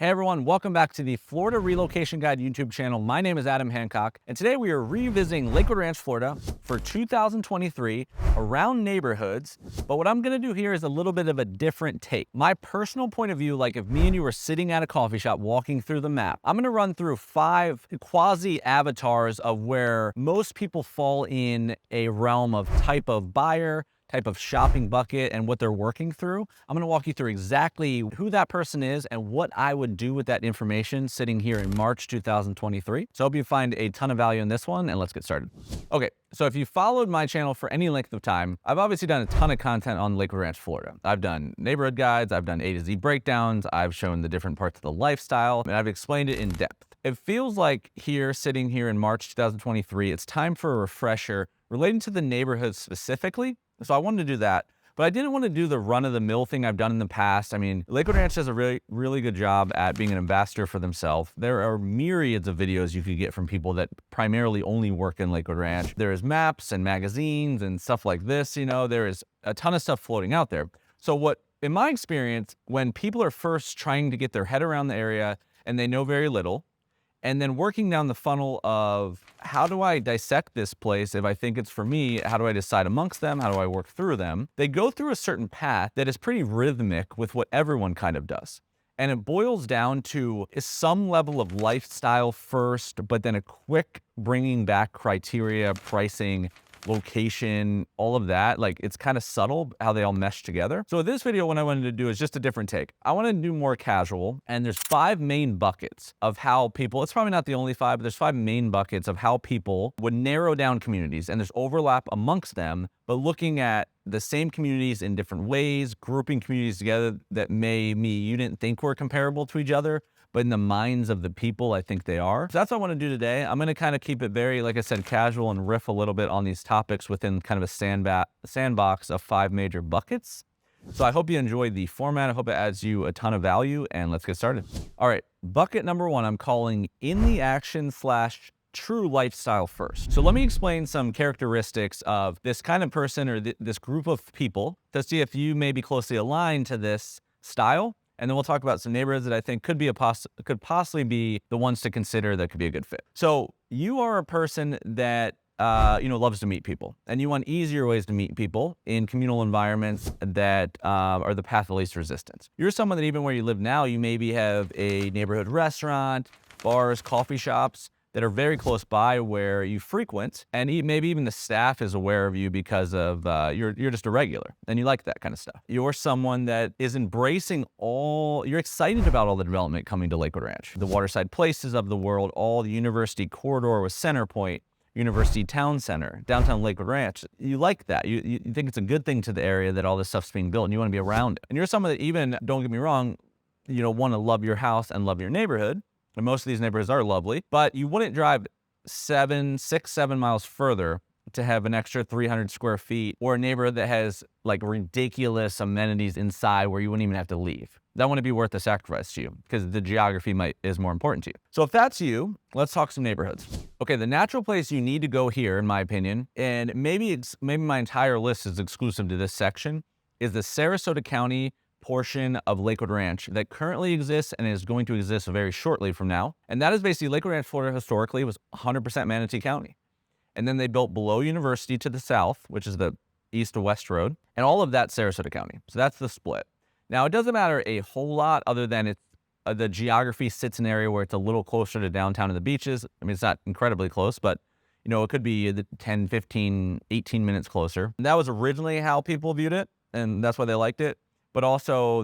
Hey everyone, welcome back to the Florida Relocation Guide YouTube channel. My name is Adam Hancock, and today we are revisiting Lakewood Ranch, Florida for 2023 around neighborhoods. But what I'm gonna do here is a little bit of a different take. My personal point of view, like if me and you were sitting at a coffee shop walking through the map, I'm gonna run through 5 quasi-avatars of where most people fall in a realm of type of buyer, type of shopping bucket, and what they're working through. I'm gonna walk you through exactly who that person is and what I would do with that information sitting here in March 2023. So I hope you find a ton of value in this one, and let's get started. Okay, so if you followed my channel for any length of time, I've obviously done a ton of content on Lakewood Ranch, Florida. I've done neighborhood guides, I've done A to Z breakdowns, I've shown the different parts of the lifestyle, and I've explained it in depth. It feels like sitting here in March 2023, it's time for a refresher relating to the neighborhood specifically. So I wanted to do that, but I didn't want to do the run-of-the-mill thing I've done in the past. I mean, Lakewood Ranch does a really good job at being an ambassador for themselves. There are myriads of videos you could get from people that primarily only work in Lakewood Ranch. There's maps and magazines and stuff like this, you know, there is a ton of stuff floating out there. So in my experience, when people are first trying to get their head around the area and they know very little, and then working down the funnel of how do I dissect this place? If I think it's for me, how do I decide amongst them? How do I work through them? They go through a certain path that is pretty rhythmic with what everyone kind of does. And it boils down to some level of lifestyle first, but then a quick bringing back criteria, pricing, location, all of that. Like it's kind of subtle how they all mesh together. So this video, what I wanted to do is just a different take. I want to do more casual, and there's 5 main buckets of how people, it's probably not the only 5, but there's 5 main buckets of how people would narrow down communities, and there's overlap amongst them, but looking at the same communities in different ways, grouping communities together that you didn't think were comparable to each other, but in the minds of the people, I think they are. So that's what I want to do today. I'm going to kind of keep it very, like I said, casual and riff a little bit on these topics within kind of a sandbox of 5 major buckets. So I hope you enjoy the format. I hope it adds you a ton of value, and let's get started. All right, bucket number 1, I'm calling in the action / true lifestyle first. So let me explain some characteristics of this kind of person or this group of people to see if you may be closely aligned to this style. And then we'll talk about some neighborhoods that I think could possibly be the ones to consider that could be a good fit. So you are a person that loves to meet people, and you want easier ways to meet people in communal environments that are the path of least resistance. You're someone that even where you live now, you maybe have a neighborhood restaurant, bars, coffee shops that are very close by where you frequent, and maybe even the staff is aware of you because of you're just a regular, and you like that kind of stuff. You're someone that is embracing you're excited about all the development coming to Lakewood Ranch. The waterside places of the world, all the university corridor with Centerpoint, University Town Center, downtown Lakewood Ranch. You like that. You think it's a good thing to the area that all this stuff's being built, and you want to be around it. And you're someone that even, don't get me wrong, want to love your house and love your neighborhood. And most of these neighborhoods are lovely, but you wouldn't drive 7 miles further to have an extra 300 square feet or a neighborhood that has like ridiculous amenities inside where you wouldn't even have to leave. That wouldn't be worth the sacrifice to you because the geography is more important to you. So if that's you, let's talk some neighborhoods. Okay, the natural place you need to go here, in my opinion, and maybe my entire list is exclusive to this section, is the Sarasota County portion of Lakewood Ranch that currently exists and is going to exist very shortly from now. And that is basically Lakewood Ranch, Florida historically was 100% Manatee County. And then they built below University to the south, which is the east to west road, and all of that Sarasota County. So that's the split. Now, it doesn't matter a whole lot other than the geography sits in an area where it's a little closer to downtown and the beaches. I mean, it's not incredibly close, but it could be 10, 15, 18 minutes closer. And that was originally how people viewed it, and that's why they liked it. But also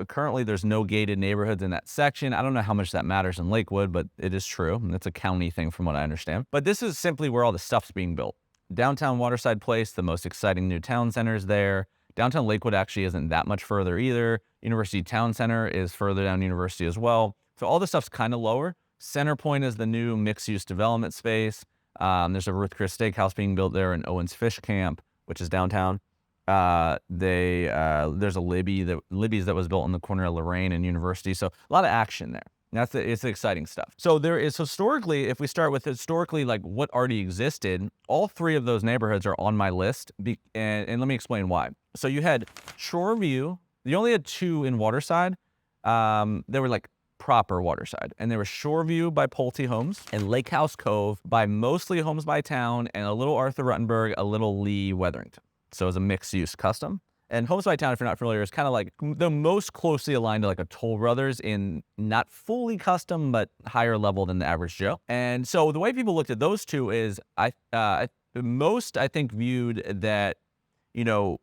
currently there's no gated neighborhoods in that section. I don't know how much that matters in Lakewood, but it is true. And it's a county thing from what I understand. But this is simply where all the stuff's being built. Downtown Waterside Place, the most exciting new town center is there. Downtown Lakewood actually isn't that much further either. University Town Center is further down University as well. So all this stuff's kind of lower. Centerpoint is the new mixed-use development space. There's a Ruth Chris Steakhouse being built there in Owens Fish Camp, which is downtown. There's a Libby's that was built on the corner of Lorraine and University. So a lot of action there. It's the exciting stuff. So there is historically, if we start with historically, like what already existed, all 3 of those neighborhoods are on my list. And let me explain why. So you had Shoreview. You only had 2 in Waterside. They were like proper waterside. And there was Shoreview by Pulte Homes and Lake House Cove by mostly Homes by Town and a little Arthur Ruttenberg, a little Lee Weatherington. So it was a mixed use custom. And Homes by Town, if you're not familiar, is kind of like the most closely aligned to like a Toll Brothers in not fully custom, but higher level than the average Joe. And so the way people looked at those two is most, I think, viewed that, you know,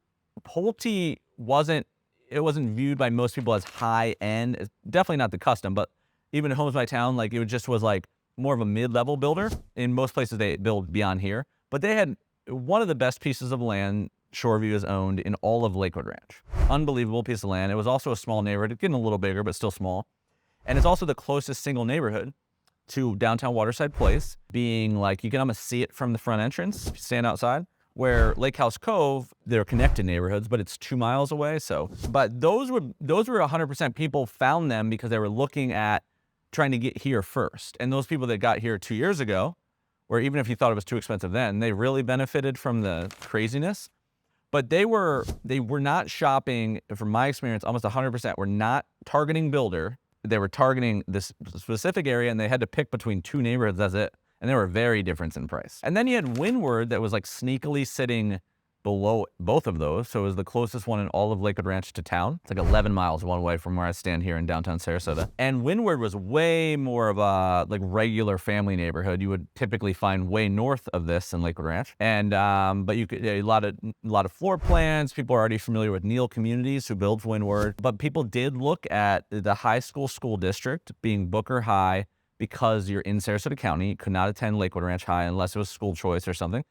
Pulte wasn't viewed by most people as high end. It's definitely not the custom, but even Homes by Town, like it just was like more of a mid-level builder. In most places they build beyond here, but they had one of the best pieces of land Shoreview is owned in all of Lakewood Ranch. Unbelievable piece of land. It was also a small neighborhood. It's getting a little bigger, but still small. And it's also the closest single neighborhood to downtown Waterside Place, being like, you can almost see it from the front entrance if you stand outside, where Lake House Cove, they're connected neighborhoods, but it's 2 miles away. So, but those were 100% people found them because they were looking at trying to get here first. And those people that got here 2 years ago, or even if you thought it was too expensive then, they really benefited from the craziness. But they were not shopping, from my experience, almost 100% were not targeting builder. They were targeting this specific area, and they had to pick between 2 neighborhoods, that's it. And they were very different in price. And then you had Windward that was like sneakily sitting below both of those. So it was the closest one in all of Lakewood Ranch to town. It's like 11 miles one way from where I stand here in downtown Sarasota. And Windward was way more of a like regular family neighborhood. You would typically find way north of this in Lakewood Ranch. And but you could a lot of floor plans. People are already familiar with Neal Communities, who builds Windward. But people did look at the high school district being Booker High, because you're in Sarasota County. You could not attend Lakewood Ranch High unless it was school choice or something.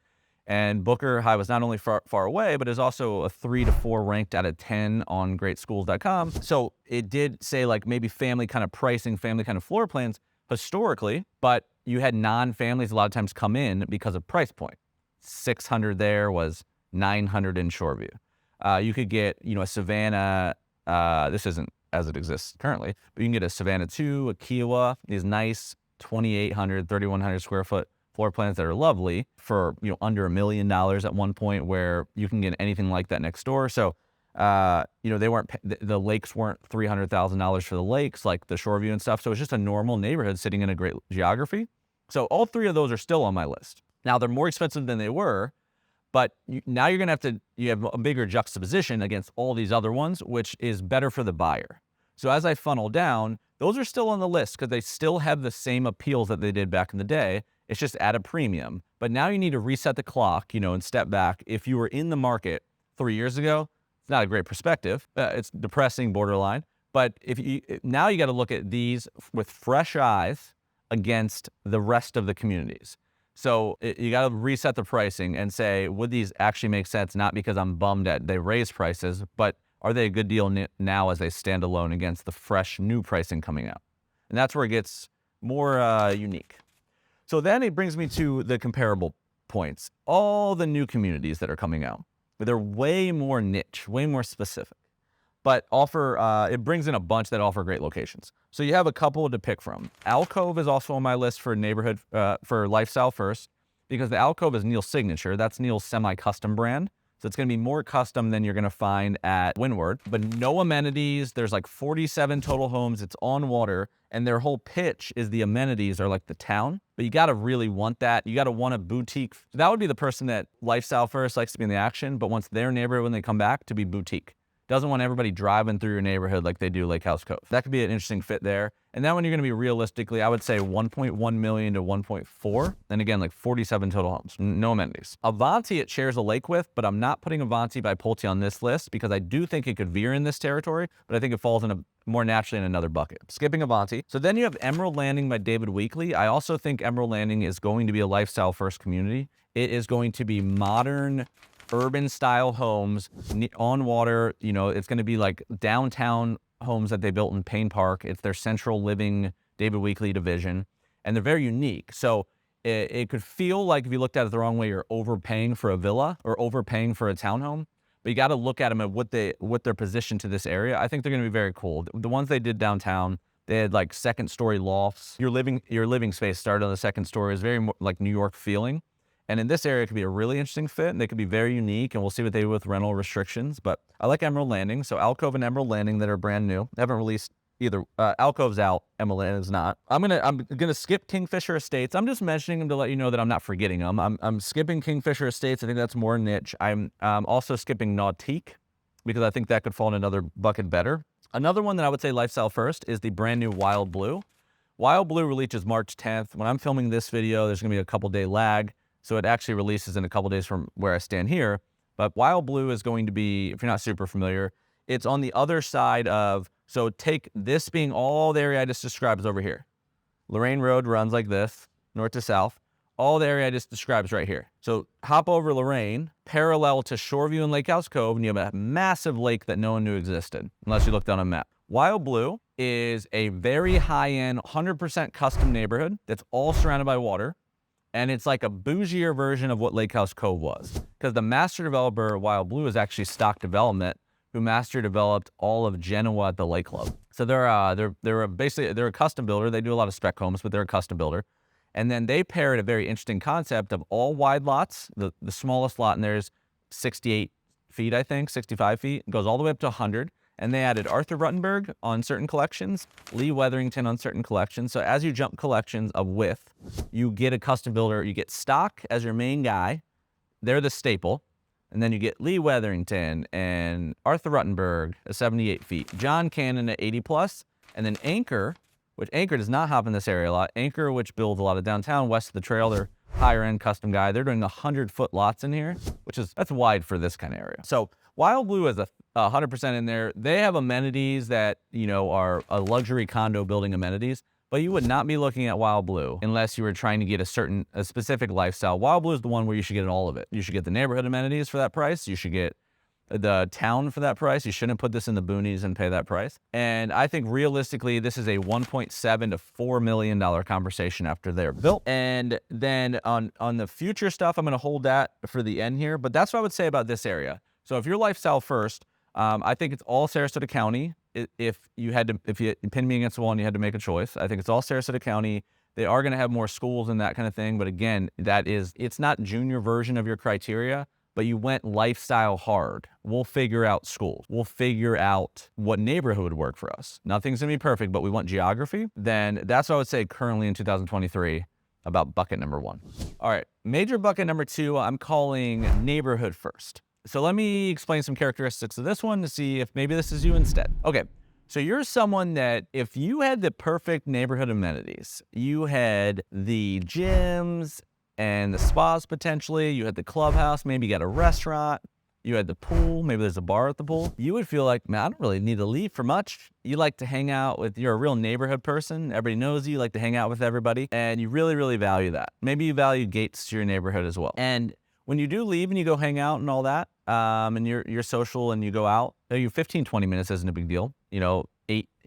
And Booker High was not only far away, but is also a 3 to 4 ranked out of 10 on greatschools.com. So it did say like maybe family kind of pricing, family kind of floor plans historically, but you had non-families a lot of times come in because of price point. 600 there was 900 in Shoreview. You could get, you know, a Savannah, this isn't as it exists currently, but you can get a Savannah 2, a Kiowa, these nice 2,800, 3,100 square foot floor plans that are lovely for, you know, under $1 million at one point, where you can get anything like that next door. So, you know, the lakes weren't $300,000 for the lakes, like the Shoreview and stuff. So it's just a normal neighborhood sitting in a great geography. So all 3 of those are still on my list. Now they're more expensive than they were, but now you're going to you have a bigger juxtaposition against all these other ones, which is better for the buyer. So as I funnel down, those are still on the list because they still have the same appeals that they did back in the day. It's just at a premium. But now you need to reset the clock, you know, and step back. If you were in the market 3 years ago, it's not a great perspective. It's depressing, borderline. But now you got to look at these with fresh eyes against the rest of the communities. So you got to reset the pricing and say, would these actually make sense? Not because I'm bummed at they raise prices, but are they a good deal now as they stand alone against the fresh new pricing coming out? And that's where it gets more unique. So then it brings me to the comparable points. All the new communities that are coming out, they're way more niche, way more specific, but it brings in a bunch that offer great locations. So you have a couple to pick from. Alcove is also on my list for neighborhood, for lifestyle first, because the Alcove is Neal's signature. That's Neal's semi-custom brand. So it's going to be more custom than you're going to find at Windward, but no amenities. There's like 47 total homes. It's on water, and their whole pitch is the amenities are like the town, but you got to really want that. You got to want a boutique. So that would be the person that lifestyle first likes to be in the action, but wants their neighborhood when they come back to be boutique. Doesn't want everybody driving through your neighborhood like they do Lake House Cove. That could be an interesting fit there. And then when you're going to be realistically, I would say 1.1 million to 1.4. And again, like 47 total homes, no amenities. Avanti it shares a lake with, but I'm not putting Avanti by Pulte on this list because I do think it could veer in this territory, but I think it falls in more naturally in another bucket. Skipping Avanti. So then you have Emerald Landing by David Weekley. I also think Emerald Landing is going to be a lifestyle first community. It is going to be modern, urban style homes on water. You know, it's going to be like downtown homes that they built in Payne Park. It's their central living David Weekley division, and they're very unique. So it could feel like if you looked at it the wrong way, you're overpaying for a villa or overpaying for a townhome, but you got to look at them at what their position to this area. I think they're going to be very cool. The ones they did downtown, they had like second story lofts. Your living space started on the second story. Is very like New York feeling. And in this area, it could be a really interesting fit, and they could be very unique, and we'll see what they do with rental restrictions. But I like Emerald Landing. So Alcove and Emerald Landing that are brand new. They haven't released either Alcove's out, Emily is not. I'm gonna skip Kingfisher Estates. I'm just mentioning them to let you know that I'm not forgetting them. I'm skipping Kingfisher Estates. I think that's more niche. I'm also skipping Nautique because I think that could fall in another bucket better. Another one that I would say lifestyle first is the brand new Wild Blue. Wild Blue releases March 10th. When I'm filming this video, there's gonna be a couple day lag, so it actually releases in a couple days from where I stand here. But Wild Blue is going to be, if you're not super familiar, it's on the other side of, so take this being all the area I just described is over here. Lorraine Road runs like this, north to south. All the area I just described is right here. So hop over Lorraine, parallel to Shoreview and Lake House Cove, and you have a massive lake that no one knew existed, unless you looked on a map. Wild Blue is a very high-end, 100% custom neighborhood that's all surrounded by water. And it's like a bougier version of what Lake House Cove was. Because the master developer, Wild Blue, is actually Stock Development, who master developed all of Genoa at the Lake Club. So they're a custom builder. They do a lot of spec homes, but they're a custom builder. And then they paired a very interesting concept of all wide lots. The smallest lot in there is 68 feet, I think, 65 feet. It goes all the way up to 100. And they added Arthur Ruttenberg on certain collections, Lee Weatherington on certain collections. So as you jump collections of width, you get a custom builder. You get Stock as your main guy. They're the staple. And then you get Lee Weatherington and Arthur Ruttenberg at 78 feet, John Cannon at 80 plus, and then Anchor, which Anchor does not hop in this area a lot. Anchor, which builds a lot of downtown, west of the trail, they're higher end custom guy. They're doing 100-foot lots in here, that's wide for this kind of area. So Wild Blue is 100% in there. They have amenities that, are a luxury condo building amenities. But you would not be looking at Wild Blue unless you were trying to get a specific lifestyle. Wild Blue is the one where you should get all of it. You should get the neighborhood amenities for that price. You should get the town for that price. You shouldn't put this in the boonies and pay that price. And I think realistically, this is a $1.7 to $4 million conversation after they're built. And then on the future stuff, I'm going to hold that for the end here. But that's what I would say about this area. So if you're lifestyle first, I think it's all Sarasota County. If you pinned me against the wall and you had to make a choice, I think it's all Sarasota County. They are going to have more schools and that kind of thing. But again, it's not junior version of your criteria, but you went lifestyle hard. We'll figure out schools. We'll figure out what neighborhood would work for us. Nothing's going to be perfect, but we want geography. Then that's what I would say currently in 2023 about bucket number one. All right, major bucket number two, I'm calling neighborhood first. So let me explain some characteristics of this one to see if maybe this is you instead. Okay, so you're someone that if you had the perfect neighborhood amenities, you had the gyms and the spas potentially, you had the clubhouse, maybe you got a restaurant, you had the pool, maybe there's a bar at the pool, you would feel like, man, I don't really need to leave for much. You like to hang out you're a real neighborhood person. Everybody knows you like to hang out with everybody, and you really, really value that. Maybe you value gates to your neighborhood as well. And when you do leave and you go hang out and all that, and you're social and you go out, 15, 20 minutes isn't a big deal.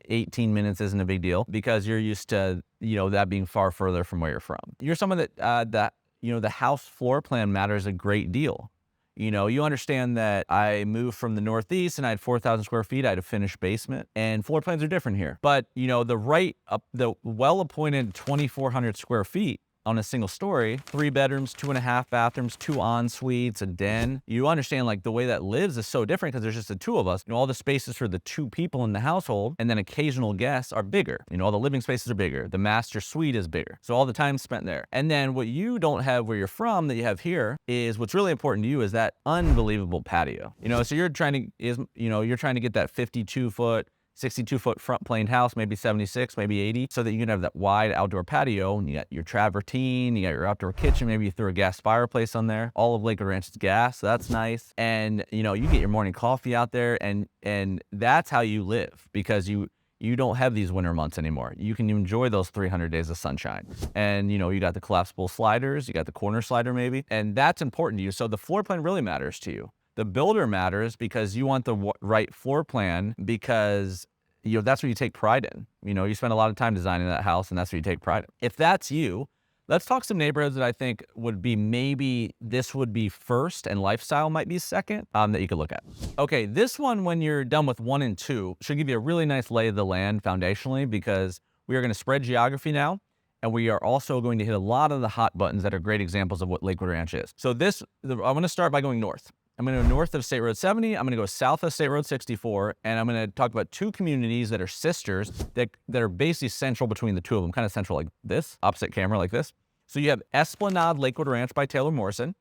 18 minutes isn't a big deal because you're used to, that being far further from where you're from. You're someone that the house floor plan matters a great deal. You understand that I moved from the Northeast and I had 4,000 square feet. I had a finished basement, and floor plans are different here. But, the well-appointed 2,400 square feet on a single story, 3 bedrooms, 2.5 bathrooms, 2 en-suites, a den. You understand like the way that lives is so different because there's just the 2 of us. All the spaces for the 2 people in the household and then occasional guests are bigger. All the living spaces are bigger. The master suite is bigger. So all the time spent there. And then what you don't have where you're from that you have here is what's really important to you is that unbelievable patio. So you're trying to get that 52-foot, 62-foot front planed house, maybe 76, maybe 80, so that you can have that wide outdoor patio, and you got your travertine, you got your outdoor kitchen, maybe you throw a gas fireplace on there. All of Lakewood Ranch is gas, so that's nice. And you get your morning coffee out there, and that's how you live, because you don't have these winter months anymore. You can enjoy those 300 days of sunshine. And you got the collapsible sliders, you got the corner slider maybe, and that's important to you. So the floor plan really matters to you. The builder matters because you want the right floor plan because that's what you take pride in. You spend a lot of time designing that house, and that's what you take pride in. If that's you, let's talk some neighborhoods that I think would be maybe this would be first and lifestyle might be second that you could look at. Okay, this one, when you're done with 1 and 2, should give you a really nice lay of the land foundationally, because we are going to spread geography now. And we are also going to hit a lot of the hot buttons that are great examples of what Lakewood Ranch is. So I want to start by going north. I'm going to go north of State Road 70. I'm going to go south of State Road 64. And I'm going to talk about two communities that are sisters that are basically central between the two of them, kind of central like this, opposite camera like this. So you have Esplanade Lakewood Ranch by Taylor Morrison.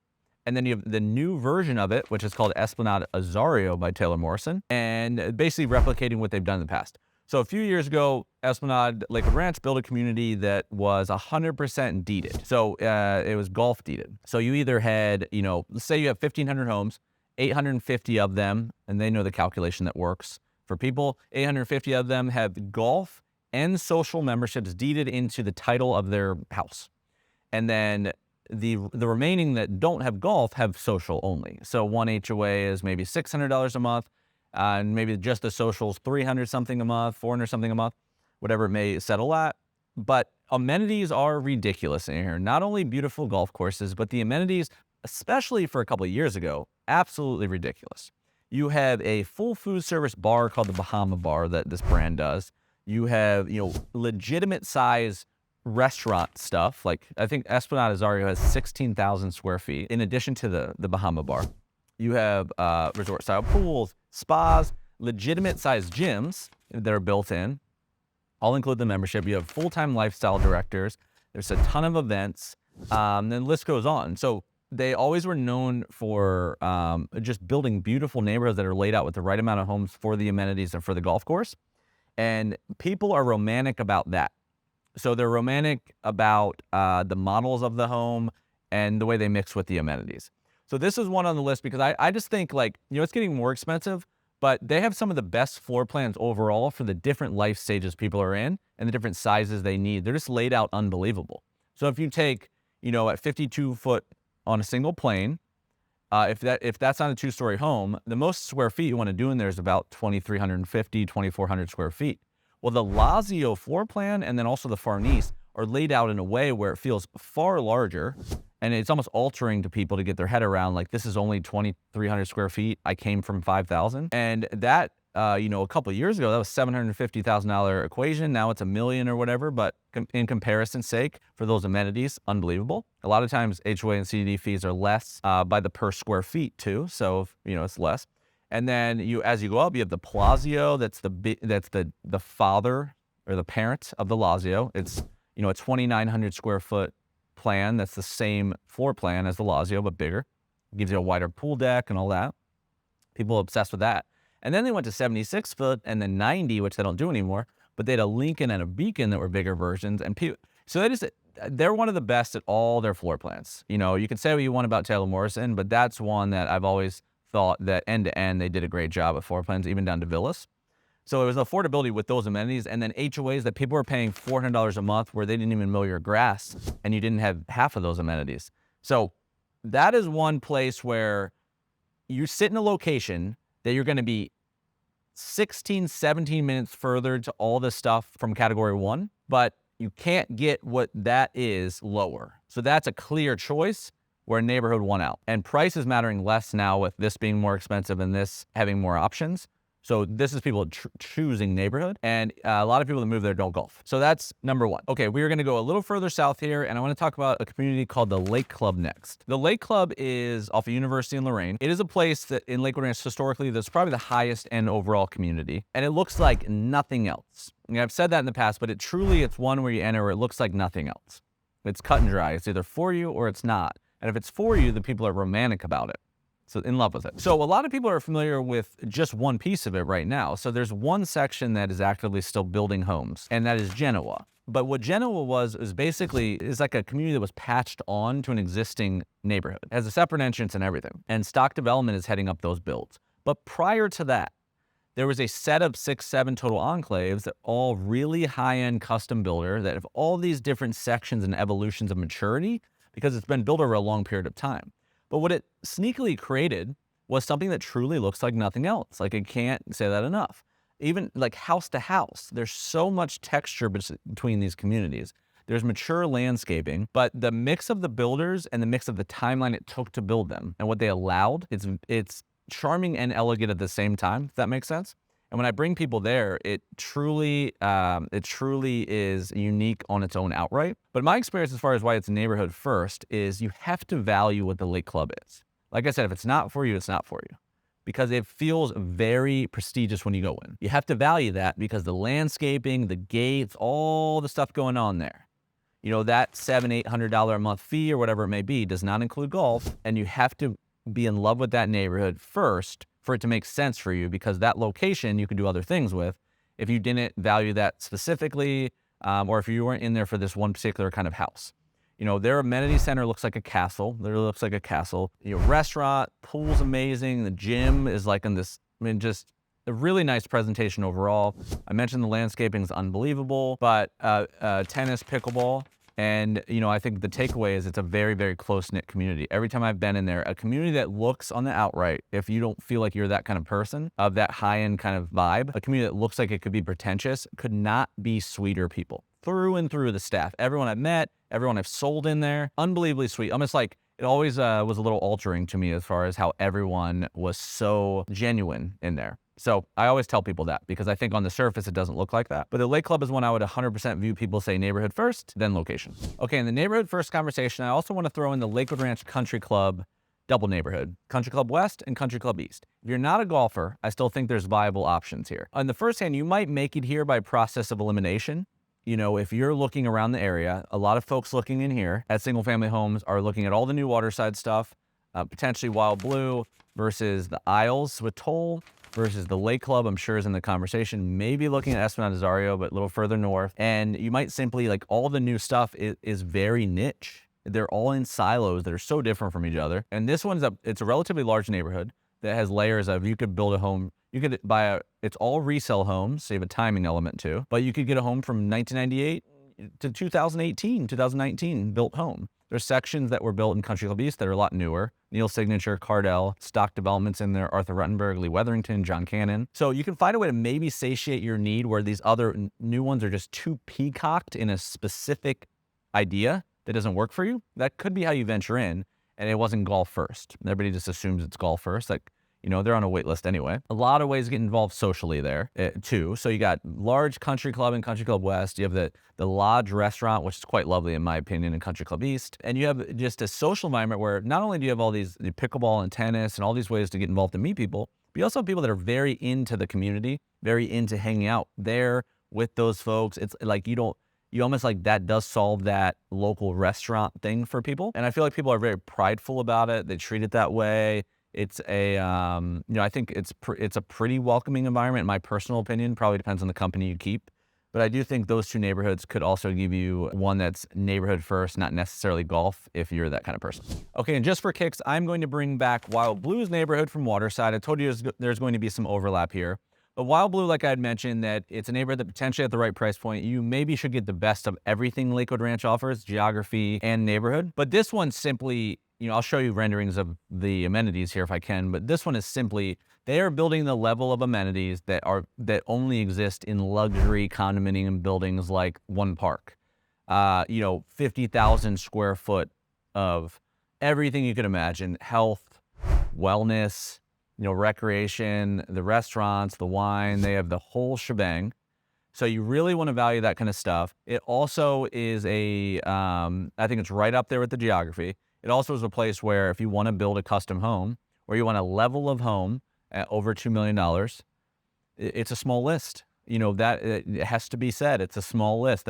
And then you have the new version of it, which is called Esplanade Azario by Taylor Morrison, and basically replicating what they've done in the past. So a few years ago, Esplanade Lakewood Ranch built a community that was 100% deeded. So it was golf deeded. So you either had, let's say you have 1,500 homes, 850 of them, and they know the calculation that works for people, 850 of them have golf and social memberships deeded into the title of their house. And then the remaining that don't have golf have social only. So one HOA is maybe $600 a month, and maybe just the socials $300 something a month, $400 something a month, whatever it may settle at. But amenities are ridiculous in here. Not only beautiful golf courses, but the amenities, especially for a couple of years ago, absolutely ridiculous. You have a full food service bar called the Bahama Bar that this brand does. You have, legitimate size restaurant stuff. Like I think Esplanade Azario has 16,000 square feet in addition to the Bahama Bar. You have resort style pools, spas, legitimate sized gyms that are built in, all include the membership. You have full-time lifestyle directors. There's a ton of events. Then the list goes on. So they always were known for just building beautiful neighborhoods that are laid out with the right amount of homes for the amenities and for the golf course. And people are romantic about that. So they're romantic about the models of the home and the way they mix with the amenities. So this is one on the list because I just think it's getting more expensive, but they have some of the best floor plans overall for the different life stages people are in and the different sizes they need. They're just laid out unbelievable. So if you take, at 52 foot on a single plane, if that's on a 2-story home, the most square feet you want to do in there is about 2,350, 2,400 square feet. Well, the Lazio floor plan and then also the Farnese are laid out in a way where it feels far larger, and it's almost altering to people to get their head around, like, this is only 2,300 square feet. I came from 5,000. And that, a couple of years ago, that was $750,000 equation. Now it's $1 million or whatever, but in comparison's sake, for those amenities, unbelievable. A lot of times HOA and CDD fees are less by the per square feet too. So, it's less. And then as you go up, you have the Palazzo. That's the father or the parent of the Lazio. It's, a 2,900 square foot plan. That's the same floor plan as the Lazio, but bigger. It gives you a wider pool deck and all that. People are obsessed with that. And then they went to 76 foot and then 90, which they don't do anymore. But they had a Lincoln and a Beacon that were bigger versions. And so they're one of the best at all their floor plans. You can say what you want about Taylor Morrison, but that's one that I've always thought that end to end they did a great job at floor plans, even down to villas. So it was affordability with those amenities, and then HOAs that people were paying $400 a month where they didn't even mow your grass, and you didn't have half of those amenities. So that is one place where you sit in a location that you're going to be 16, 17 minutes further to all this stuff from category 1, but you can't get what that is lower. So that's a clear choice where neighborhood won out. And price is mattering less now with this being more expensive and this having more options. So this is people choosing neighborhood, and a lot of people that move there don't golf. So that's number one. Okay, we're gonna go a little further south here, and I wanna talk about a community called the Lake Club next. The Lake Club is off of University in Lorraine. It is a place that in Lakewood Ranch historically, that's probably the highest end overall community, and it looks like nothing else. I've said that in the past, but it's one where you enter where it looks like nothing else. It's cut and dry. It's either for you or it's not. And if it's for you, the people are romantic about it. So in love with it. So a lot of people are familiar with just one piece of it right now. So there's one section that is actively still building homes, and that is Genoa. But what Genoa was is like a community that was patched on to an existing neighborhood. It has a separate entrance and everything. And stock development is heading up those builds. But prior to that, there was a set of 6, 7 total enclaves that all really high-end custom builder that have all these different sections and evolutions of maturity because it's been built over a long period of time. But what it sneakily created was something that truly looks like nothing else. Like, I can't say that enough. Even like house to house, there's so much texture between these communities. There's mature landscaping, but the mix of the builders and the mix of the timeline it took to build them and what they allowed, it's charming and elegant at the same time, if that makes sense. And when I bring people there, it truly is unique on its own outright. But my experience as far as why it's neighborhood first is you have to value what the Lake Club is. Like I said, if it's not for you, it's not for you, because it feels very prestigious when you go in. You have to value that because the landscaping, the gates, all the stuff going on there. You know, that $700-800 a month fee or whatever it may be does not include golf, and you have to be in love with that neighborhood first for it to make sense for you, because that location you can do other things with. If you didn't value that specifically, or if you weren't in there for this one particular kind of house. You know, their amenity center looks like a castle. Literally looks like a castle. Your restaurant, pool's amazing. The gym is like in this, I mean, just a really nice presentation overall. I mentioned the landscaping is unbelievable, but tennis, pickleball, and, you know, I think the takeaway is it's a very, very close-knit community. Every time I've been in there, a community that looks on the outright, if you don't feel like you're that kind of person, of that high-end kind of vibe, a community that looks like it could be pretentious, could not be sweeter people. Through and through the staff. Everyone I've met, everyone I've sold in there, unbelievably sweet. Almost like it always was a little altering to me as far as how everyone was so genuine in there. So I always tell people that, because I think on the surface it doesn't look like that. But the Lake Club is one I would 100% view people say neighborhood first, then location. Okay, in the neighborhood first conversation, I also want to throw in the Lakewood Ranch Country Club double neighborhood, Country Club West and Country Club East. If you're not a golfer, I still think there's viable options here. On the first hand, you might make it here by process of elimination. You know, if you're looking around the area, a lot of folks looking in here at single family homes are looking at all the new waterside stuff, potentially Wild Blue versus the Isles with Toll versus the Lake Club, I'm sure is in the conversation, maybe looking at Esplanade Azario, but a little further north. And you might simply, like, all the new stuff is very niche. They're all in silos that are so different from each other. And this one's it's a relatively large neighborhood that has layers of, you could build a home, you could buy it's all resale homes, so you have a timing element too, but you could get a home from 1998 to 2018, 2019 built home. There's sections that were built in Country Club East that are a lot newer. Neil Signature, Cardell, stock developments in there, Arthur Ruttenberg, Lee Weatherington, John Cannon. So you can find a way to maybe satiate your need where these other new ones are just too peacocked in a specific idea that doesn't work for you. That could be how you venture in, and it wasn't golf first. Everybody just assumes it's golf first. Like, you know, they're on a wait list anyway. A lot of ways to get involved socially there too. So you got large Country Club and Country Club West. You have the Lodge restaurant, which is quite lovely in my opinion, in Country Club East. And you have just a social environment where not only do you have all these pickleball and tennis and all these ways to get involved and meet people, but you also have people that are very into the community, very into hanging out there with those folks. It's like you almost like that does solve that local restaurant thing for people. And I feel like people are very prideful about it. They treat it that way. It's a, you know, I think it's a pretty welcoming environment, in my personal opinion. Probably depends on the company you keep. But I do think those two neighborhoods could also give you one that's neighborhood first, not necessarily golf, if you're that kind of person. Okay, and just for kicks, I'm going to bring back Wild Blue's neighborhood from Waterside. I told you there's going to be some overlap here. But Wild Blue, like I had mentioned, that it's a neighborhood that potentially at the right price point, you maybe should get the best of everything Lakewood Ranch offers, geography and neighborhood. But this one simply, you know, I'll show you renderings of the amenities here if I can, but this one is simply, they are building the level of amenities that only exist in luxury condominium buildings like One Park. You know, 50,000 square foot of everything you could imagine, health, wellness, you know, recreation, the restaurants, the wine, they have the whole shebang. So you really want to value that kind of stuff. It also is I think it's right up there with the geography. It also is a place where if you want to build a custom home or you want a level of home at over $2 million, it's a small list. You know, that it has to be said. It's a small list.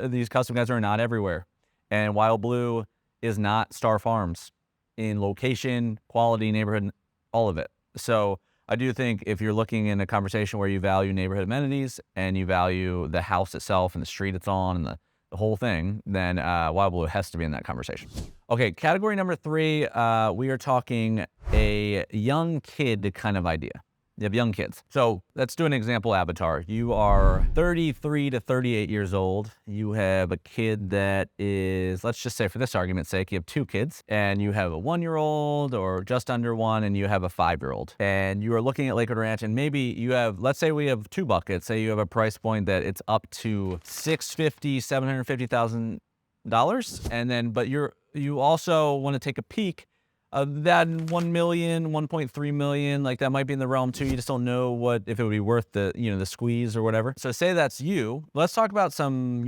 These custom guys are not everywhere. And Wild Blue is not Star Farms in location, quality, neighborhood, all of it. So I do think if you're looking in a conversation where you value neighborhood amenities and you value the house itself and the street it's on and the whole thing, then Wild Blue has to be in that conversation. Okay, category number 3, we are talking a young kid kind of idea. You have young kids. So let's do an example avatar. You are 33 to 38 years old. You have a kid that is, let's just say for this argument's sake, you have 2 kids and you have a 1-year-old or just under 1 and you have a 5-year-old. And you are looking at Lakewood Ranch and maybe you have, let's say we have 2 buckets. Say you have a price point that it's up to $750,000. And then, but you also want to take a peek that 1 million, 1.3 million, like that might be in the realm too. You just don't know if it would be worth the squeeze or whatever. So say that's you. Let's talk about some,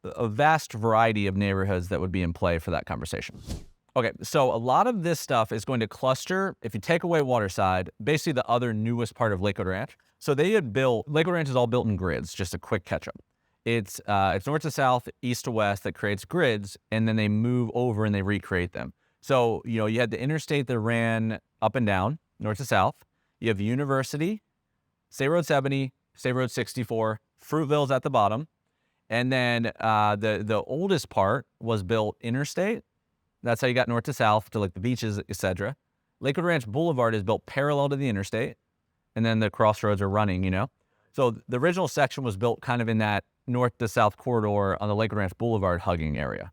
a vast variety of neighborhoods that would be in play for that conversation. Okay, so a lot of this stuff is going to cluster, if you take away Waterside, basically the other newest part of Lakewood Ranch. So they had built, Lakewood Ranch is all built in grids, just a quick catch up. It's north to south, east to west that creates grids, and then they move over and they recreate them. So, you know, you had the interstate that ran up and down, north to south. You have University, State Road 70, State Road 64, Fruitville's at the bottom. And then the oldest part was built interstate. That's how you got north to south to like the beaches, etc. Lakewood Ranch Boulevard is built parallel to the interstate, and then the crossroads are running, you know? So the original section was built kind of in that north to south corridor on the Lakewood Ranch Boulevard hugging area.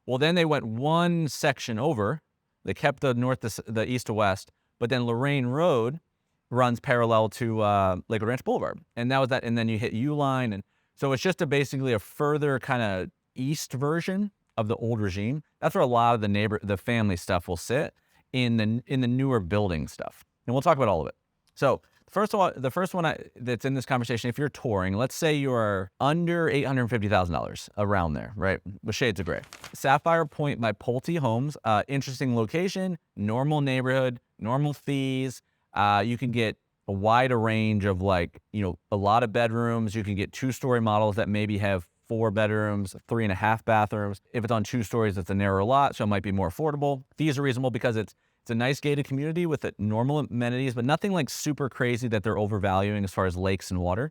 Well, then they went one section over. They kept the north to the east to west, but then Lorraine Road runs parallel to Lakewood Ranch Boulevard. And that was that, and then you hit U-Line. And so it's just basically a further kind of east version of the old regime. That's where a lot of the family stuff will sit in the newer building stuff. And we'll talk about all of it. So the first one that's in this conversation, if you're touring, let's say you're under $850,000, around there, right? With shades of gray. Sapphire Point by Pulte Homes, interesting location, normal neighborhood, normal fees. You can get a wider range of like, you know, a lot of bedrooms. You can get 2-story models that maybe have 4 bedrooms, 3.5 bathrooms. If it's on 2 stories, it's a narrower lot, so it might be more affordable. Fees are reasonable because it's a nice gated community with normal amenities, but nothing like super crazy that they're overvaluing as far as lakes and water.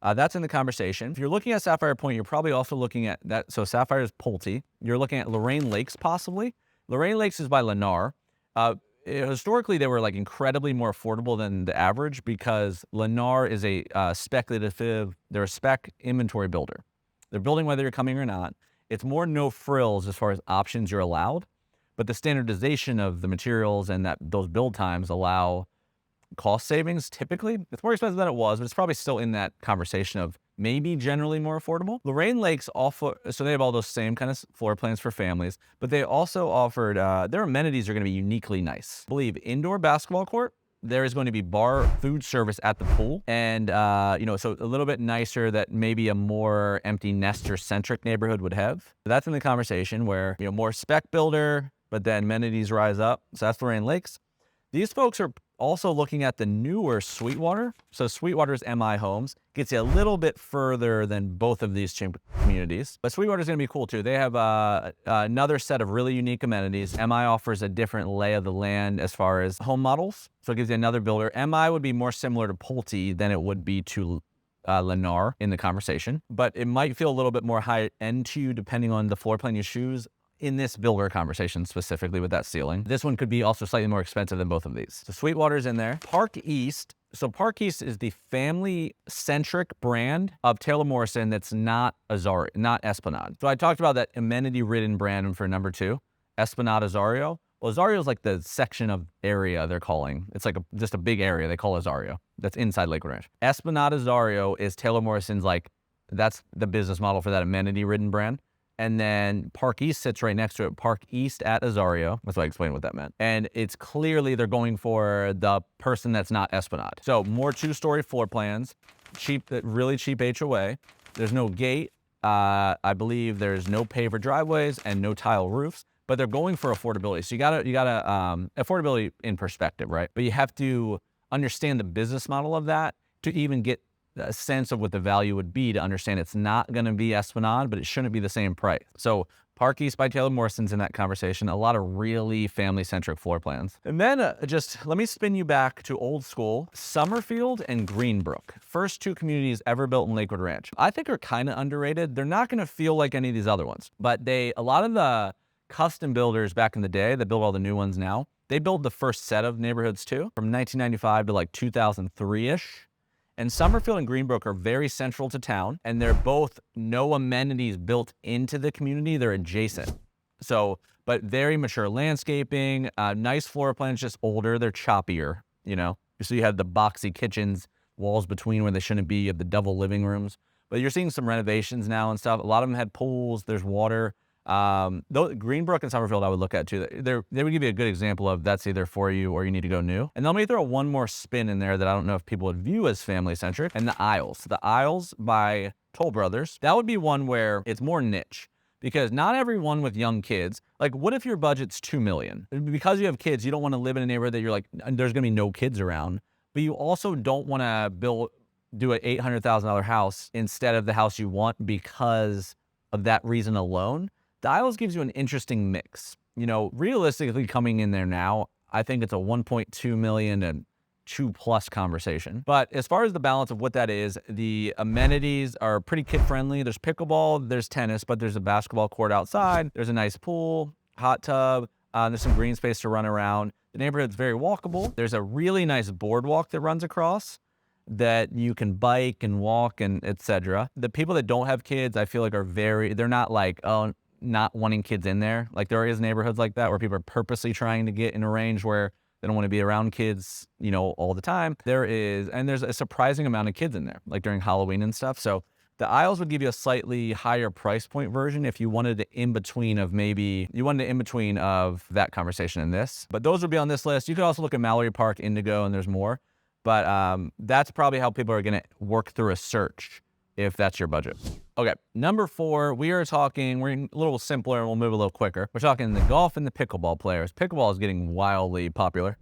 That's in the conversation. If you're looking at Sapphire Point, you're probably also looking at that. So Sapphire is Pulte. You're looking at Lorraine Lakes possibly. Lorraine Lakes is by Lennar. Historically, they were like incredibly more affordable than the average because Lennar is a they're a spec inventory builder. They're building whether you're coming or not. It's more no frills as far as options you're allowed, but the standardization of the materials and those build times allow cost savings typically. It's more expensive than it was, but it's probably still in that conversation of maybe generally more affordable. Lorraine Lakes offer, so they have all those same kind of floor plans for families, but they also offered, their amenities are gonna be uniquely nice. I believe indoor basketball court, there is going to be bar food service at the pool. And, you know, so a little bit nicer that maybe a more empty nester centric neighborhood would have. So that's in the conversation where, you know, more spec builder, but then amenities rise up. So that's Lorraine Lakes. These folks are also looking at the newer Sweetwater. So Sweetwater's MI Homes gets you a little bit further than both of these communities. But Sweetwater's gonna be cool too. They have another set of really unique amenities. MI offers a different lay of the land as far as home models. So it gives you another builder. MI would be more similar to Pulte than it would be to Lennar in the conversation. But it might feel a little bit more high end to you depending on the floor plan you choose. In this builder conversation specifically with that ceiling. This one could be also slightly more expensive than both of these. So Sweetwater's in there. Park East. So Park East is the family-centric brand of Taylor Morrison that's not Azario, not Esplanade. So I talked about that amenity-ridden brand for number 2, Esplanade Azario. Well, Azario is like the section of area they're calling. It's like just a big area they call Azario. That's inside Lakewood Ranch. Esplanade Azario is Taylor Morrison's that's the business model for that amenity-ridden brand. And then Park East sits right next to it, Park East at Azario. That's why I explained what that meant. And it's clearly they're going for the person that's not Esplanade. So more 2-story floor plans, really cheap HOA. There's no gate. I believe there's no paver driveways and no tile roofs, but they're going for affordability. So you gotta affordability in perspective, right? But you have to understand the business model of that to even get a sense of what the value would be to understand it's not going to be Esplanade, but it shouldn't be the same price. So Park East by Taylor Morrison's in that conversation. A lot of really family-centric floor plans. And then just let me spin you back to old school. Summerfield and Greenbrook. First 2 communities ever built in Lakewood Ranch. I think are kind of underrated. They're not going to feel like any of these other ones, but a lot of the custom builders back in the day that build all the new ones now, they build the first set of neighborhoods too, from 1995 to like 2003-ish. And Summerfield and Greenbrook are very central to town, and they're both no amenities built into the community. They're adjacent. So, but very mature landscaping, nice floor plans, just older. They're choppier, you know? So you have the boxy kitchens, walls between where they shouldn't be. You have the double living rooms. But you're seeing some renovations now and stuff. A lot of them had pools. There's water. Greenbrook and Summerfield I would look at too. They would give you a good example of that's either for you or you need to go new. And let me throw one more spin in there that I don't know if people would view as family centric, and the Isles. The Isles by Toll Brothers. That would be one where it's more niche. because not everyone with young kids, like what if your budget's $2 million? Because you have kids, you don't want to live in a neighborhood that you're like, there's going to be no kids around, but you also don't want to do an $800,000 house instead of the house you want because of that reason alone. The Isles gives you an interesting mix. You know, realistically coming in there now, I think it's a 1.2 million and 2+ conversation. But as far as the balance of what that is, the amenities are pretty kid-friendly. There's pickleball, there's tennis, but there's a basketball court outside. There's a nice pool, hot tub. There's some green space to run around. The neighborhood's very walkable. There's a really nice boardwalk that runs across that you can bike and walk and etc. The people that don't have kids, I feel like they're not like, oh, not wanting kids in there. Like there is neighborhoods like that where people are purposely trying to get in a range where they don't want to be around kids, you know, all the time. There's a surprising amount of kids in there, like during Halloween and stuff. So the Isles would give you a slightly higher price point version if you wanted the in-between of that conversation and this. But those would be on this list. You could also look at Mallory Park, Indigo, and there's more. But that's probably how people are going to work through a search if that's your budget. Okay, number 4, we're a little simpler and we'll move a little quicker. We're talking the golf and the pickleball players. Pickleball is getting wildly popular,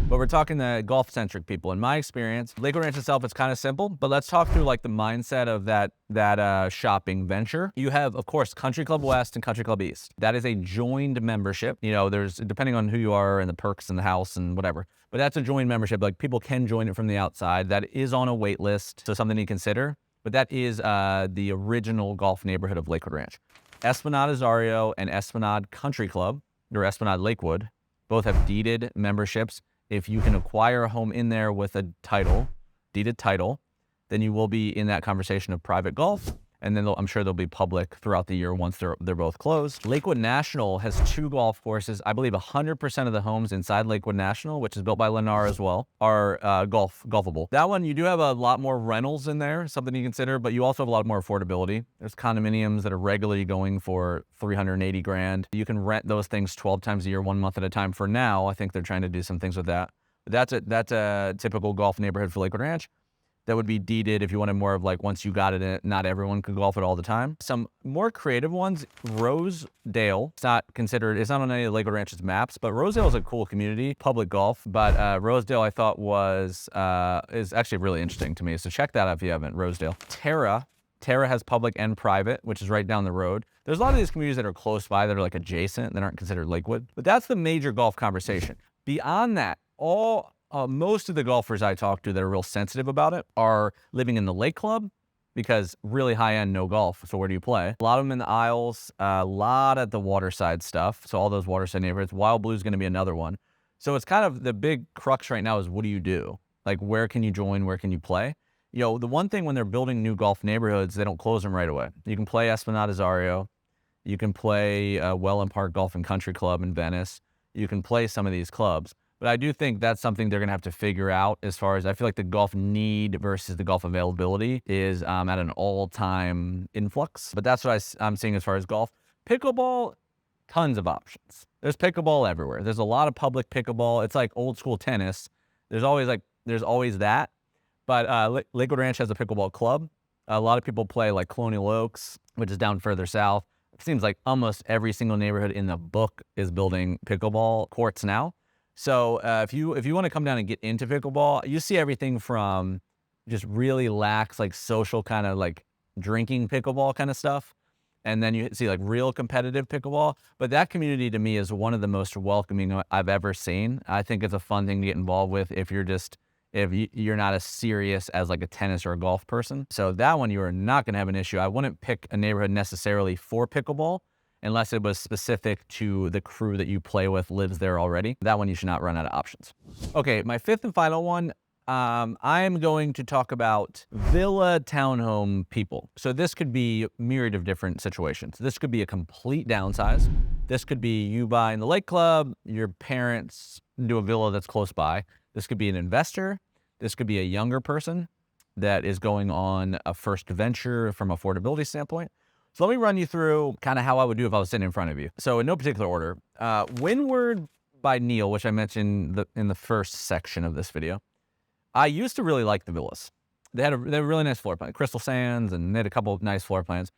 but we're talking the golf-centric people. In my experience, Lakewood Ranch itself is kind of simple, but let's talk through like the mindset of that shopping venture. You have, of course, Country Club West and Country Club East. That is a joined membership. You know, there's, depending on who you are and the perks in the house and whatever, but that's a joined membership. Like people can join it from the outside. That is on a wait list, so something to consider. But that is the original golf neighborhood of Lakewood Ranch. Esplanade Azario and Esplanade Country Club, or Esplanade Lakewood, both have deeded memberships. If you can acquire a home in there with a deeded title, then you will be in that conversation of private golf. And then I'm sure they'll be public throughout the year once they're both closed. Lakewood National has 2 golf courses. I believe 100% of the homes inside Lakewood National, which is built by Lennar as well, are golfable. That one, you do have a lot more rentals in there, something to consider, but you also have a lot more affordability. There's condominiums that are regularly going for $380,000. You can rent those things 12 times a year, 1 month at a time. For now, I think they're trying to do some things with that. But that's a typical golf neighborhood for Lakewood Ranch. That would be deeded if you wanted more of like once you got it, not everyone could golf it all the time. Some more creative ones, Rosedale. It's not on any of Lakewood Ranch's maps, but Rosedale is a cool community, public golf. But Rosedale I thought is actually really interesting to me. So check that out if you haven't, Rosedale. Terra has public and private, which is right down the road. There's a lot of these communities that are close by that are like adjacent that aren't considered Lakewood. But that's the major golf conversation. Beyond that, most of the golfers I talk to that are real sensitive about it are living in the Lake Club because really high-end, no golf. So where do you play? A lot of them in the Isles, a lot at the waterside stuff. So all those waterside neighborhoods. Wild Blue is going to be another one. So it's kind of the big crux right now is what do you do? Like where can you join? Where can you play? You know, the one thing when they're building new golf neighborhoods, they don't close them right away. You can play Esplanade Azario. You can play Welland Park Golf and Country Club in Venice. You can play some of these clubs. But I do think that's something they're going to have to figure out as far as I feel like the golf need versus the golf availability is at an all-time influx. But that's what I'm seeing as far as golf. Pickleball, tons of options. There's pickleball everywhere. There's a lot of public pickleball. It's like old school tennis. There's always that. But Lakewood Ranch has a pickleball club. A lot of people play like Colonial Oaks, which is down further south. It seems like almost every single neighborhood in the book is building pickleball courts now. So if you want to come down and get into pickleball, you see everything from just really lax, like social kind of like drinking pickleball kind of stuff. And then you see like real competitive pickleball. But that community to me is one of the most welcoming I've ever seen. I think it's a fun thing to get involved with if you're not as serious as like a tennis or a golf person. So that one, you are not going to have an issue. I wouldn't pick a neighborhood necessarily for pickleball unless it was specific to the crew that you play with lives there already. That one you should not run out of options. Okay, my 5th and final one, I'm going to talk about villa townhome people. So this could be a myriad of different situations. This could be a complete downsize. This could be you buying the Lake Club, your parents do a villa that's close by. This could be an investor. This could be a younger person that is going on a first venture from affordability standpoint. So let me run you through kind of how I would do if I was sitting in front of you. So in no particular order, Windward by Neil, which I mentioned in the first section of this video. I used to really like the villas. They had a really nice floor plan, crystal sands, and they had a couple of nice floor plans.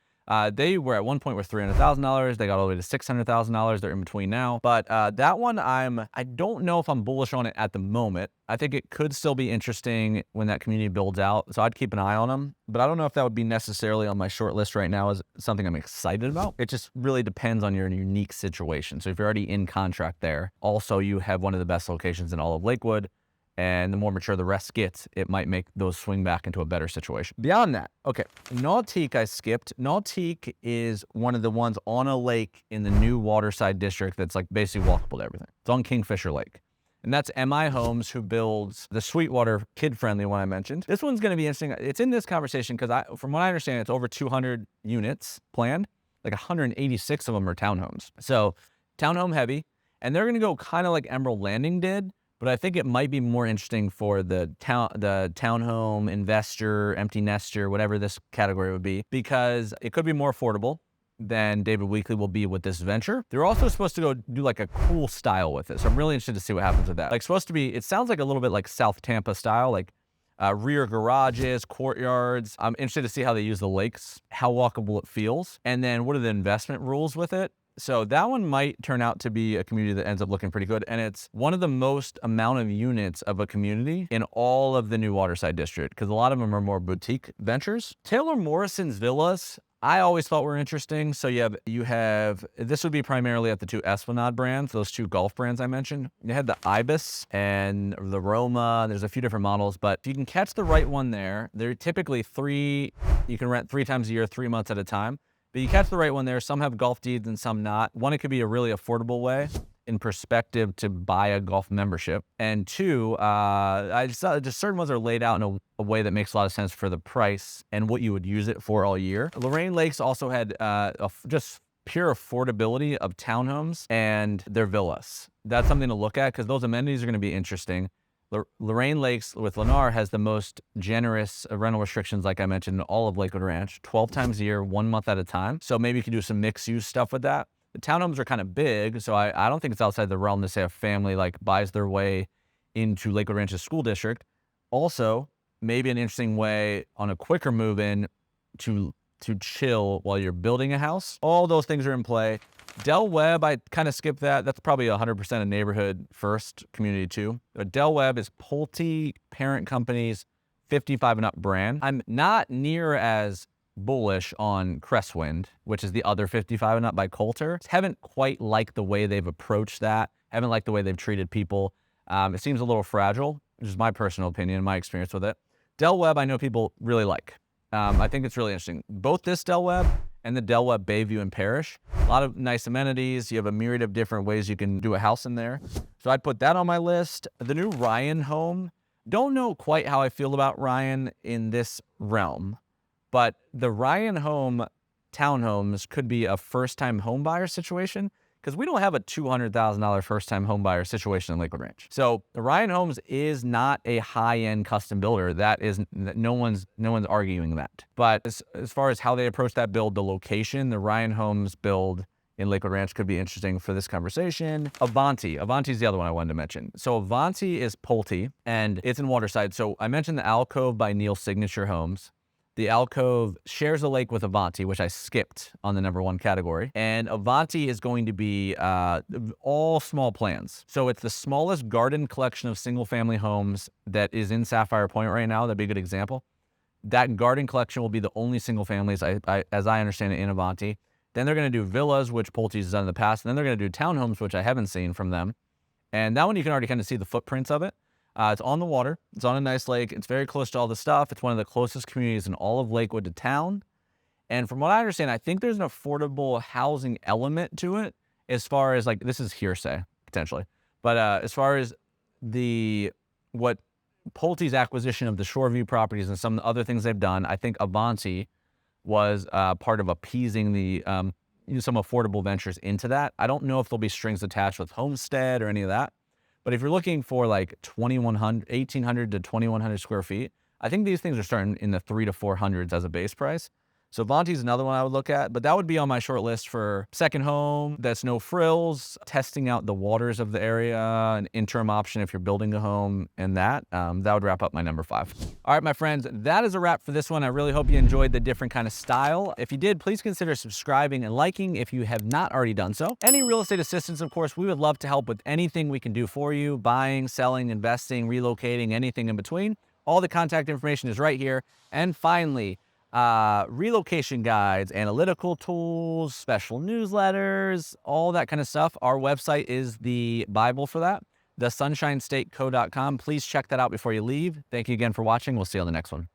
They were at one point with $300,000. They got all the way to $600,000. They're in between now. But that one, I don't know if I'm bullish on it at the moment. I think it could still be interesting when that community builds out. So I'd keep an eye on them. But I don't know if that would be necessarily on my short list right now as something I'm excited about. It just really depends on your unique situation. So if you're already in contract there, also you have one of the best locations in all of Lakewood, and the more mature the rest gets, it might make those swing back into a better situation. Beyond that, okay, Nautique I skipped. Nautique is one of the ones on a lake in the new Waterside district that's like basically walkable to everything. It's on Kingfisher Lake. And that's MI Homes, who builds the Sweetwater kid-friendly one I mentioned. This one's gonna be interesting. It's in this conversation because from what I understand, it's over 200 units planned. Like 186 of them are townhomes. So townhome heavy. And they're gonna go kind of like Emerald Landing did, but I think it might be more interesting for the townhome investor, empty nester, whatever this category would be, because it could be more affordable than David Weekley will be with this venture. They're also supposed to go do like a cool style with it. So I'm really interested to see what happens with that. Like supposed to be, it sounds like a little bit like South Tampa style, like rear garages, courtyards. I'm interested to see how they use the lakes, how walkable it feels, and then what are the investment rules with it. So that one might turn out to be a community that ends up looking pretty good. And it's one of the most amount of units of a community in all of the new Waterside district, because a lot of them are more boutique ventures. Taylor Morrison's villas, I always thought were interesting. So you have, this would be primarily at the two Esplanade brands, those two golf brands I mentioned. You had the Ibis and the Roma. There's a few different models, but if you can catch the right one there, they're typically you can rent 3 times a year, 3 months at a time. But you catch the right one there. Some have golf deeds and some not. One, it could be a really affordable way in perspective to buy a golf membership. And two, just certain ones are laid out in a way that makes a lot of sense for the price and what you would use it for all year. Lorraine Lakes also had just pure affordability of townhomes and their villas. That's something to look at because those amenities are going to be interesting. Lorraine Lakes with Lennar has the most generous rental restrictions, like I mentioned, in all of Lakewood Ranch, 12 times a year, 1 month at a time. So maybe you could do some mixed use stuff with that. The townhomes are kind of big, so I don't think it's outside the realm to say a family like buys their way into Lakewood Ranch's school district. Also, maybe an interesting way on a quicker move in to chill while you're building a house. All those things are in play. Del Webb, I kind of skipped that. That's probably 100% a neighborhood first community too. But Del Webb is Pulte Parent Company's 55 and up brand. I'm not near as bullish on Crestwind, which is the other 55 and up by Coulter. Haven't quite liked the way they've approached that. Haven't liked the way they've treated people. It seems a little fragile, which is my personal opinion, my experience with it. Del Webb, I know people really like. I think it's really interesting. Both this Del Webb and the Del Webb Bayview and Parish, a lot of nice amenities. You have a myriad of different ways you can do a house in there. So I'd put that on my list. The new Ryan home, don't know quite how I feel about Ryan in this realm, but the Ryan home townhomes could be a first-time home buyer situation because we don't have a $200,000 first-time home buyer situation in Lakewood Ranch. So the Ryan Homes is not a high-end custom builder. No one's arguing that. But as far as how they approach that build, the location, the Ryan Homes build in Lakewood Ranch could be interesting for this conversation. Avanti is the other one I wanted to mention. So Avanti is Pulte, and it's in Waterside. So I mentioned the Alcove by Neil Signature Homes. The Alcove shares a lake with Avanti, which I skipped on the #1 category. And Avanti is going to be all small plans. So it's the smallest garden collection of single-family homes that is in Sapphire Point right now. That'd be a good example. That garden collection will be the only single families, as I understand it, in Avanti. Then they're going to do villas, which Pulte's has done in the past. And then they're going to do townhomes, which I haven't seen from them. And that one, you can already kind of see the footprints of it. It's on the water. It's on a nice lake. It's very close to all the stuff. It's one of the closest communities in all of Lakewood to town. And from what I understand, I think there's an affordable housing element to it as far as like, this is hearsay potentially, but as far as what Pulte's acquisition of the Shoreview properties and some other things they've done, I think Avanti was part of appeasing some affordable ventures into that. I don't know if there'll be strings attached with Homestead or any of that. But if you're looking for like 1,800 to 2,100 square feet, I think these things are starting in the 300 to 400s as a base price. So Vonti's another one I would look at, but that would be on my short list for second home that's no frills, testing out the waters of the area, an interim option if you're building a home, and that would wrap up my number 5. All right, my friends, that is a wrap for this one. I really hope you enjoyed the different kind of style. If you did, please consider subscribing and liking if you have not already done so. Any real estate assistance, of course, we would love to help with anything we can do for you, buying, selling, investing, relocating, anything in between. All the contact information is right here. And finally, relocation guides, analytical tools, special newsletters, all that kind of stuff. Our website is the Bible for that, thesunshinestateco.com. Please check that out before you leave. Thank you again for watching. We'll see you on the next one.